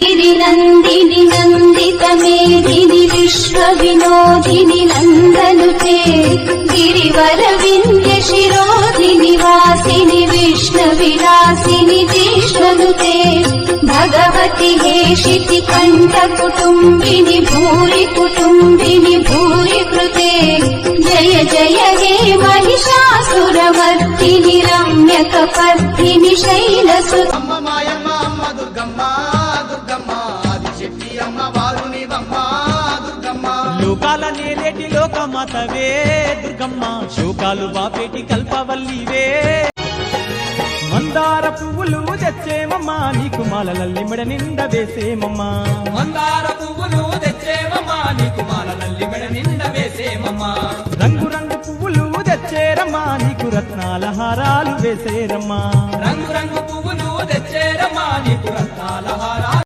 गिरिनन्दिनि नन्दितमेदिनि विश्वविनोदिनि नन्दनुते गिरिवरविन्द्य शिरोधिनि वासिनि विष्णुविलासिनि जिष्णुते भगवति हेशिति कण्ठकुटुम्बिनि भूरि कुटुम्बिनि भूरि कृते जय जय हे महिषासुरमर्दिनि रम्यकपर्दिनि शैलसुते లోకాల నేలేటి లోకమాతవే దుర్గమ్మ శోకాలు బాపేటి కల్పవల్లివే మందార పువ్వులు తెచ్చేమమ్మా నీకు మాలలల్లి మెడ నిండ వేసేమమ్మా మందార పువ్వులు తెచ్చేమమ్మా నీకు మాలలల్లి మెడ నిండ వేసేమమ్మా రంగు రంగు పువ్వులు తెచ్చేరమ్మా నీకు రత్నాల హారాలు వేసేరమ్మా రంగు రంగు పువ్వులు తెచ్చేరమ్మా నీకు రత్నాల హారాలు